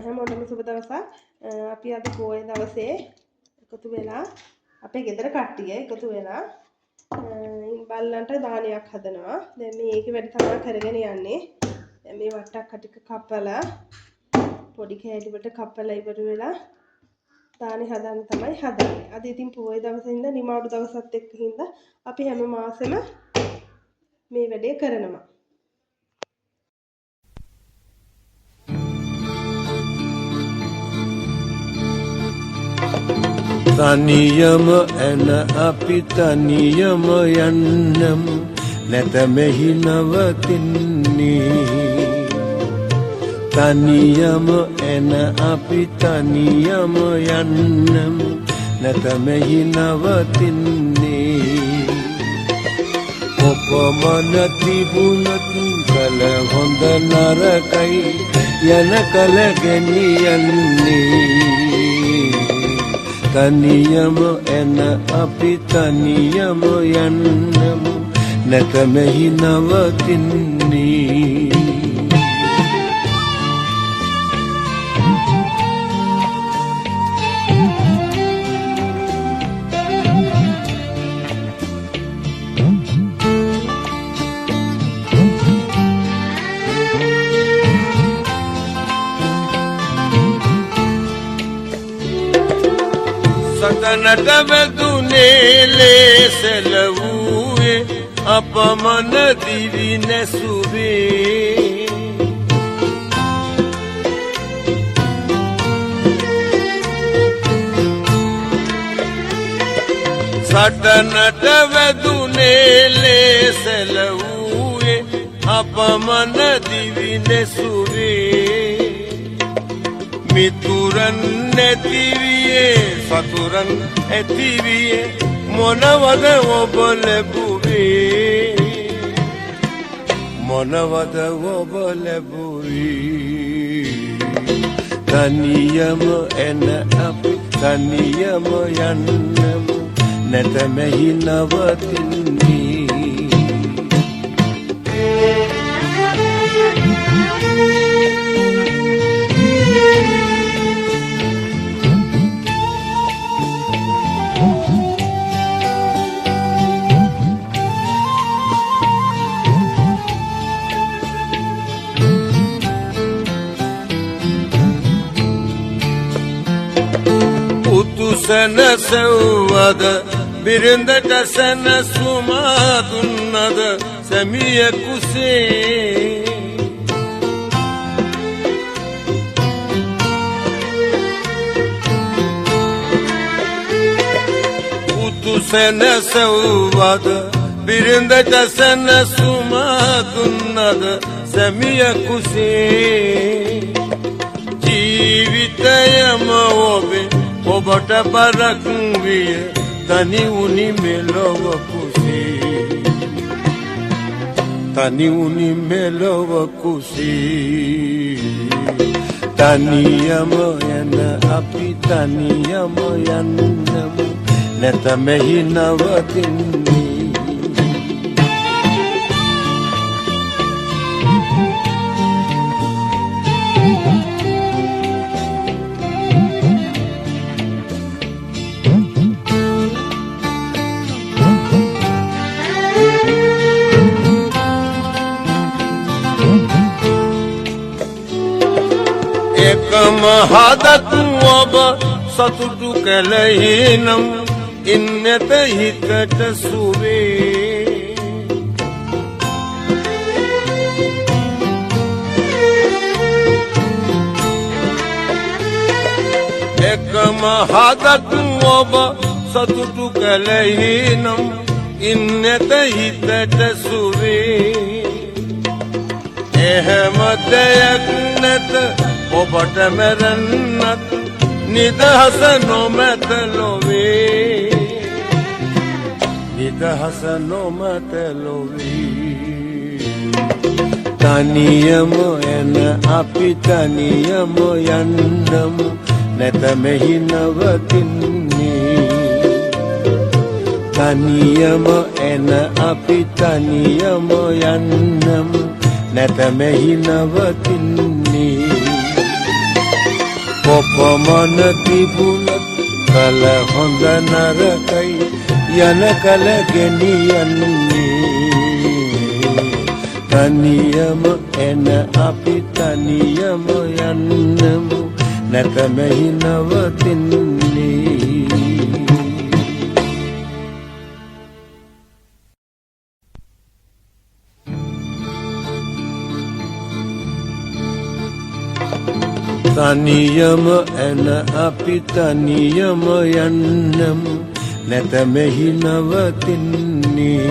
හැමෝටම සුබ දවසක්. අපි අද පොය දවසේ එකතු වෙලා අපේ ගෙදර කට්ටිය එකතු වෙලා බල්ලන්ට දානයක් හදනවා. දැන් මේකේ වැඩ තමයි කරගෙන යන්නේ. දැන් මේ වට්ටක් ටික කපලා පොඩි කෑලි වලට කපලා ඉවර වෙලා දානි හදන්න තමයි හදන්නේ. අද ඉතින් පොය දවසේ ඉඳන් නිමාඩු දවසත් එක්ක හින්දා අපි හැම මාසෙම මේ වැඩේ කරනවා. තනියම එන අපි තනියම යන්නම නැත මෙහි නවතින්නේ. තනියම එන අපි තනියම යන්නම නැත මෙහි නවතින්නේ. ඔපමණ තිබුණත් කල හොඳ නරකයි යන කල ගෙනියන්නේ. තනියම එන අපි තනියම යන්නම නැත මෙහි නවතින්නේ. සතනට වැදුනේ ලේසල වූයේ අපමණ දිවි නැසුවේ. සතනට වැදුනේ ලේසල වූයේ අපමණ දිවි නැසුවේ. මිතුරන් නැතිවියේ සතුරන් ඇතිවියේ මොනවද ඔබ ලැබුවේ. මොනවද ඔබ ලැබුවේ. තනියම එන අපි තනියම යන්නම නැත මෙහි නවතින්නේ. සැනසෙව්වද බිරිඳට සැනසුමා දුන්නද සැමිය කුසේ. උතු සැනසෙව්වද බිරිඳට සැනසුමා දුන්නද සැමිය කුසේ. ජීවිතයම ඔබේ ඔබට බරක් විය තනි වුනි මෙලොව කුසේ. තනි වුනි මෙලොව කුසේ. තනියම යන අපි තනියම යන්නම නැත මෙහි නවතින්නේ. එකම හදත් ඔබ සතුටු කළේ නම් ඉන්නත හිතට සුවේ. එකම හදත් ඔබ සතුටු කළේ නම් ඉන්නත හිතට සුවේ. එහෙම දෙයක් නැත ඔබට මැරෙන්නත් නිදහස නොමැත ලොවේ. නිදහස නොමැත ලොවේ. තනියම එන අපි තනියම යන්නම නැත මෙහි නවතින්නේ. තනියම එන අපි තනියම යන්නම නැත මෙහි නවතින්නේ. කොපමණ තිබුණත් කල හොඳ නරකයි යන කල ගෙනියන්නේ තනියම එන අපි තනියම යන්නමු නැත මෙහි නවතින්නේ තනියම එන අපි තනියම යන්නමු නැත මෙහි නවතින්නේ